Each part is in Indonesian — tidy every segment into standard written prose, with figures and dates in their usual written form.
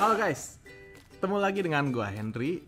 Halo guys, ketemu lagi dengan gua Henry.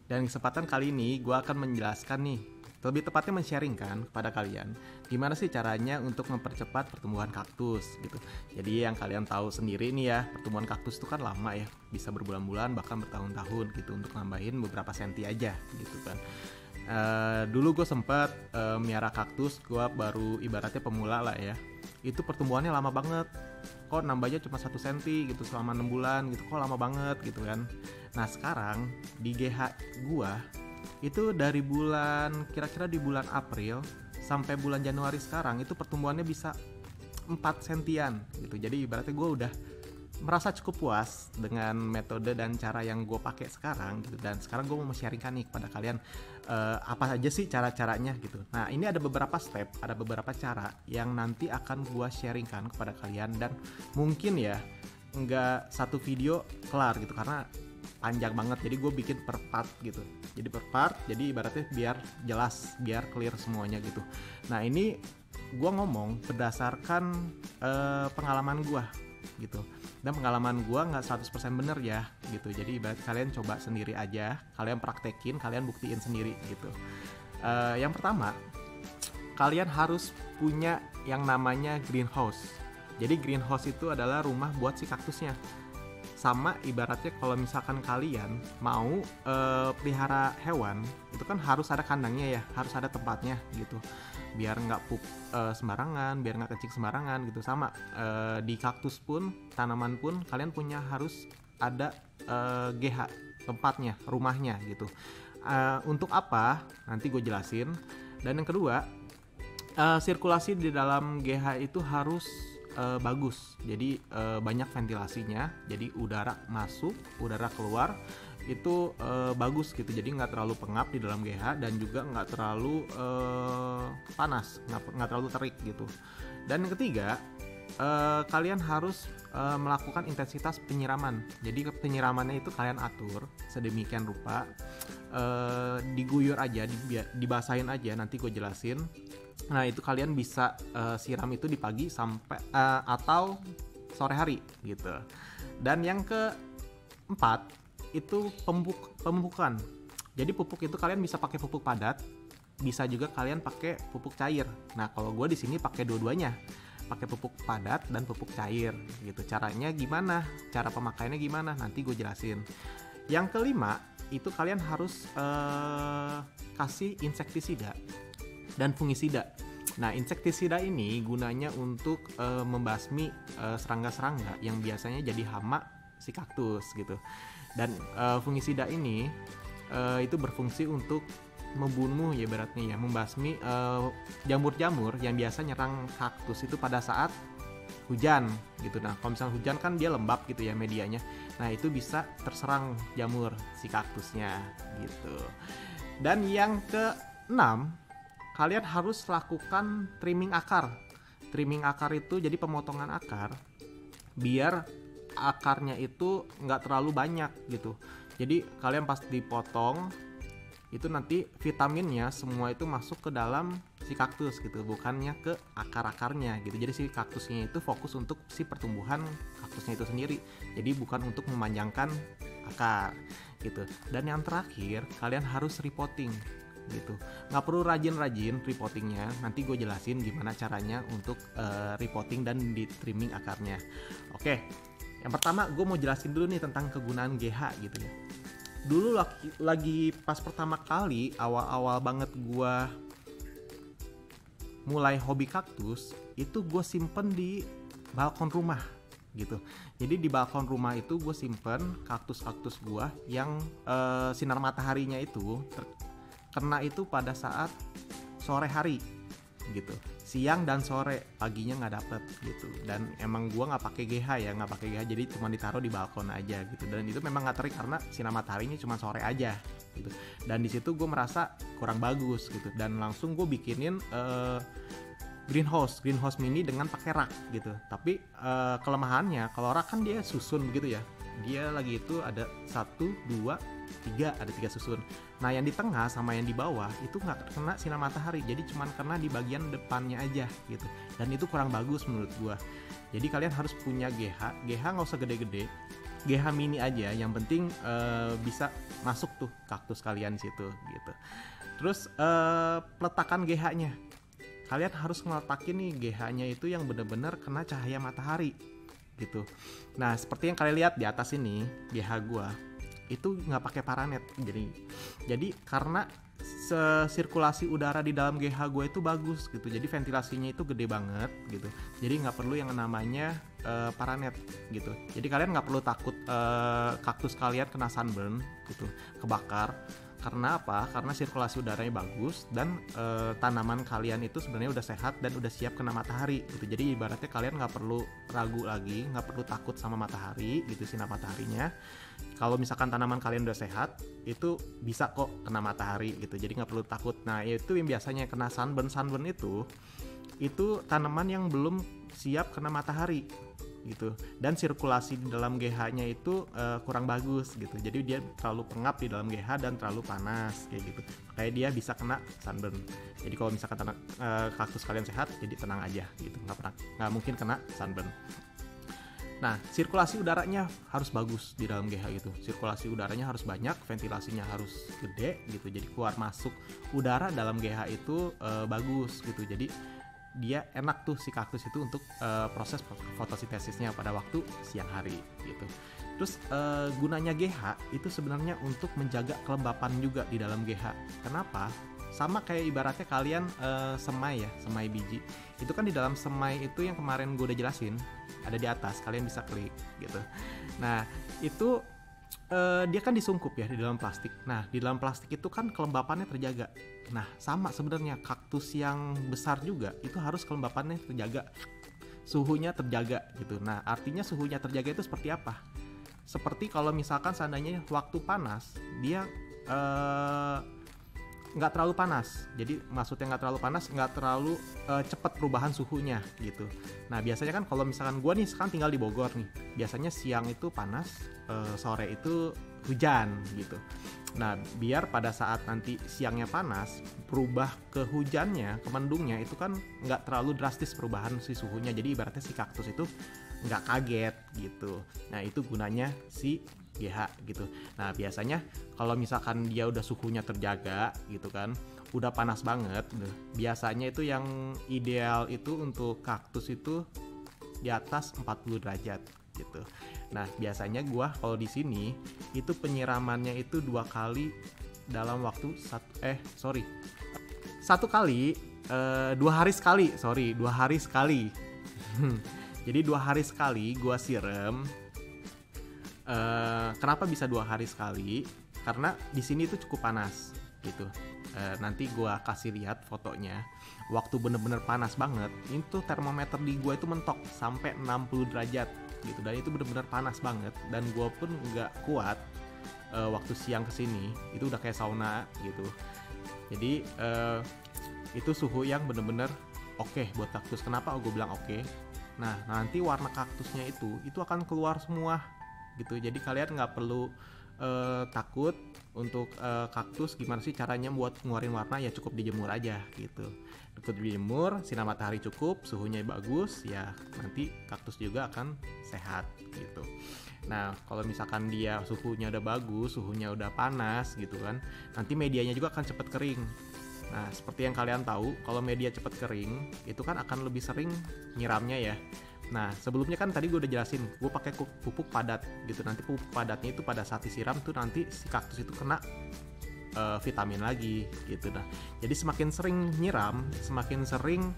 Dan kesempatan kali ini gue akan menjelaskan nih, lebih tepatnya men-sharingkan kepada kalian gimana sih caranya untuk mempercepat pertumbuhan kaktus gitu. Jadi yang kalian tahu sendiri nih ya, pertumbuhan kaktus itu kan lama ya, bisa berbulan-bulan bahkan bertahun-tahun gitu untuk nambahin beberapa senti aja gitu kan. Dulu gue sempat miara kaktus, gue baru ibaratnya pemula lah ya. Itu pertumbuhannya lama banget, kok nambahnya cuma 1 cm gitu selama 6 bulan gitu, kok lama banget gitu kan. Nah sekarang di GH gua itu dari bulan, kira-kira di bulan April sampai bulan Januari sekarang itu pertumbuhannya bisa 4 sentian gitu. Jadi ibaratnya gua udah merasa cukup puas dengan metode dan cara yang gue pakai sekarang gitu. Dan sekarang gue mau sharingkan nih kepada kalian apa aja sih cara-caranya gitu. Nah ini ada beberapa step, ada beberapa cara yang nanti akan gue sharingkan kepada kalian. Dan mungkin ya nggak satu video kelar gitu karena panjang banget, jadi gue bikin per part gitu. Jadi per part, jadi ibaratnya biar jelas, biar clear semuanya gitu. Nah ini gue ngomong berdasarkan pengalaman gue gitu. Dan pengalaman gue nggak 100% bener ya gitu. Jadi ibarat kalian coba sendiri aja, kalian praktekin, kalian buktiin sendiri gitu. Yang pertama, kalian harus punya yang namanya greenhouse. Jadi greenhouse itu adalah rumah buat si kaktusnya. Sama ibaratnya kalau misalkan kalian mau pelihara hewan, itu kan harus ada kandangnya ya, harus ada tempatnya gitu, biar nggak pup sembarangan, biar nggak kencing sembarangan gitu. Sama di kaktus pun, tanaman pun kalian punya harus ada GH, tempatnya, rumahnya gitu. Untuk apa? Nanti gue jelasin. Dan yang kedua, sirkulasi di dalam GH itu harus bagus, jadi banyak ventilasinya, jadi udara masuk, udara keluar itu bagus gitu, jadi nggak terlalu pengap di dalam GH dan juga nggak terlalu panas, nggak terlalu terik gitu. Dan yang ketiga, kalian harus melakukan intensitas penyiraman. Jadi penyiramannya itu kalian atur sedemikian rupa, diguyur aja, dibasahin aja, nanti gue jelasin. Nah itu kalian bisa siram itu di pagi sampai atau sore hari gitu. Dan yang keempat itu pemupukan. Jadi pupuk itu kalian bisa pakai pupuk padat, bisa juga kalian pakai pupuk cair. Nah kalau gue di sini pakai dua-duanya, pakai pupuk padat dan pupuk cair gitu. Caranya gimana? Cara pemakaiannya gimana? Nanti gue jelasin. Yang kelima itu kalian harus kasih insektisida dan fungisida. Nah, insektisida ini gunanya untuk membasmi serangga-serangga yang biasanya jadi hama si kaktus gitu. Dan fungisida ini itu berfungsi untuk membunuh ya beratnya ya, membasmi jamur-jamur yang biasa nyerang kaktus itu pada saat hujan gitu. Nah, kalau misalnya hujan kan dia lembab gitu ya medianya. Nah, itu bisa terserang jamur si kaktusnya gitu. Dan yang keenam, kalian harus lakukan trimming akar. Trimming akar itu jadi pemotongan akar biar akarnya itu nggak terlalu banyak gitu. Jadi kalian pas dipotong itu nanti vitaminnya semua itu masuk ke dalam si kaktus gitu, bukannya ke akar-akarnya gitu. Jadi si kaktusnya itu fokus untuk si pertumbuhan kaktusnya itu sendiri. Jadi bukan untuk memanjangkan akar gitu. Dan yang terakhir, kalian harus repotting gitu. Nggak perlu rajin-rajin repottingnya, nanti gue jelasin gimana caranya untuk repotting dan di trimming akarnya. Oke, yang pertama gue mau jelasin dulu nih tentang kegunaan GH gitu ya. Dulu lagi pas pertama kali awal-awal banget gue mulai hobi kaktus, itu gue simpen di balkon rumah gitu. Jadi di balkon rumah itu gue simpen kaktus-kaktus gue yang sinar mataharinya itu kena itu pada saat sore hari gitu, siang dan sore, paginya nggak dapet gitu. Dan emang gue nggak pakai GH, jadi cuma ditaruh di balkon aja gitu. Dan itu memang nggak terik karena sinar mataharinya cuma sore aja gitu. Dan di situ gue merasa kurang bagus gitu, dan langsung gue bikinin greenhouse mini dengan pakai rak gitu. Tapi kelemahannya kalau rak kan dia susun begitu ya, dia lagi itu ada 1, 2, 3, ada 3 susun. Nah yang di tengah sama yang di bawah itu nggak kena sinar matahari, jadi cuman kena di bagian depannya aja gitu. Dan itu kurang bagus menurut gua. Jadi kalian harus punya GH nggak usah gede-gede, GH mini aja, yang penting bisa masuk tuh kaktus kalian situ gitu. Terus peletakan GH-nya, kalian harus ngeletakin nih GH-nya itu yang benar-benar kena cahaya matahari gitu. Nah seperti yang kalian lihat di atas ini, GH gua itu nggak pakai paranet. Jadi karena sirkulasi udara di dalam GH gue itu bagus gitu, jadi ventilasinya itu gede banget gitu, jadi nggak perlu yang namanya paranet gitu. Jadi kalian nggak perlu takut kaktus kalian kena sunburn gitu, kebakar. Karena apa? Karena sirkulasi udaranya bagus, dan tanaman kalian itu sebenarnya udah sehat dan udah siap kena matahari gitu. Jadi ibaratnya kalian nggak perlu ragu lagi, nggak perlu takut sama matahari gitu, sinar mataharinya. Kalau misalkan tanaman kalian udah sehat, itu bisa kok kena matahari gitu, jadi nggak perlu takut. Nah itu yang biasanya kena sunburn itu tanaman yang belum siap kena matahari gitu, dan sirkulasi di dalam GH-nya itu kurang bagus gitu. Jadi dia terlalu pengap di dalam GH dan terlalu panas kayak gitu, kayak dia bisa kena sunburn. Jadi kalau misalkan kaktus kalian sehat, jadi tenang aja gitu, nggak mungkin kena sunburn. Nah, sirkulasi udaranya harus bagus di dalam GH itu. Sirkulasi udaranya harus banyak, ventilasinya harus gede gitu. Jadi keluar masuk udara dalam GH itu bagus gitu. Jadi dia enak tuh si kaktus itu untuk proses fotosintesisnya pada waktu siang hari gitu. Terus gunanya GH itu sebenarnya untuk menjaga kelembapan juga di dalam GH. Kenapa? Sama kayak ibaratnya kalian semai biji. Itu kan di dalam semai itu yang kemarin gue udah jelasin, ada di atas, kalian bisa klik gitu. Nah itu dia kan disungkup ya di dalam plastik. Nah di dalam plastik itu kan kelembapannya terjaga. Nah sama sebenarnya kaktus yang besar juga itu harus kelembapannya terjaga, suhunya terjaga gitu. Nah artinya suhunya terjaga itu seperti apa? Seperti kalau misalkan seandainya waktu panas dia nggak terlalu panas. Jadi maksudnya nggak terlalu panas, nggak terlalu cepat perubahan suhunya gitu. Nah biasanya kan kalau misalkan gue nih sekarang tinggal di Bogor nih, biasanya siang itu panas, sore itu hujan gitu. Nah biar pada saat nanti siangnya panas, berubah ke hujannya, ke mendungnya itu kan nggak terlalu drastis perubahan si suhunya. Jadi ibaratnya si kaktus itu nggak kaget gitu. Nah itu gunanya si GH gitu. Nah biasanya kalau misalkan dia udah suhunya terjaga gitu kan, udah panas banget, biasanya itu yang ideal itu untuk kaktus itu di atas 40 derajat gitu. Nah biasanya gua kalau di sini itu penyiramannya itu 2 kali dalam waktu 1 kali 2 hari sekali. Jadi 2 hari sekali gua siram. Kenapa bisa 2 hari sekali? Karena di sini tuh cukup panas gitu. Nanti gua kasih lihat fotonya. Waktu bener-bener panas banget, itu termometer di gua itu mentok sampai 60 derajat gitu. Dan itu bener-bener panas banget. Dan gua pun nggak kuat waktu siang kesini. Itu udah kayak sauna gitu. Jadi itu suhu yang bener-bener oke buat kaktus. Kenapa gue bilang oke? Nah nanti warna kaktusnya itu akan keluar semua gitu. Jadi kalian nggak perlu takut untuk kaktus gimana sih caranya buat ngeluarin warna, ya cukup dijemur aja gitu. Cukup dijemur, sinar matahari cukup, suhunya bagus, ya nanti kaktus juga akan sehat gitu. Nah kalau misalkan dia suhunya udah bagus, suhunya udah panas gitu kan, nanti medianya juga akan cepet kering. Nah seperti yang kalian tahu, kalau media cepet kering itu kan akan lebih sering nyiramnya ya. Nah sebelumnya kan tadi gue udah jelasin, gue pakai pupuk padat gitu. Nanti pupuk padatnya itu pada saat disiram tuh nanti si kaktus itu kena vitamin lagi gitu. Nah jadi semakin sering nyiram, semakin sering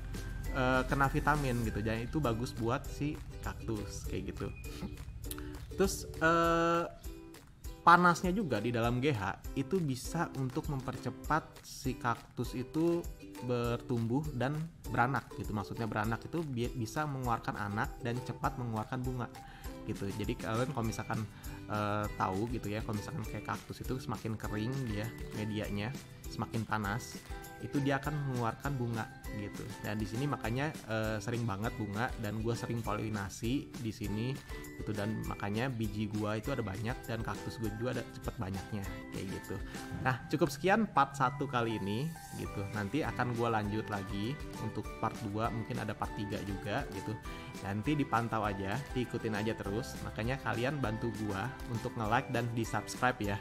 kena vitamin gitu. Jadi itu bagus buat si kaktus kayak gitu. Terus panasnya juga di dalam GH itu bisa untuk mempercepat si kaktus itu bertumbuh dan beranak gitu. Maksudnya beranak itu bisa mengeluarkan anak dan cepat mengeluarkan bunga gitu. Jadi kalian kalau misalkan tahu gitu ya, kalau misalkan kayak kaktus itu semakin kering dia medianya, semakin panas, itu dia akan mengeluarkan bunga gitu. Dan di sini makanya sering banget bunga, dan gue sering polinasi di sini gitu, dan makanya biji gue itu ada banyak dan kaktus gue juga ada cepet banyaknya kayak gitu. Nah cukup sekian part 1 kali ini gitu. Nanti akan gue lanjut lagi untuk part 2, mungkin ada part 3 juga gitu. Nanti dipantau aja, diikutin aja terus. Makanya kalian bantu gue untuk nge-like dan di-subscribe ya.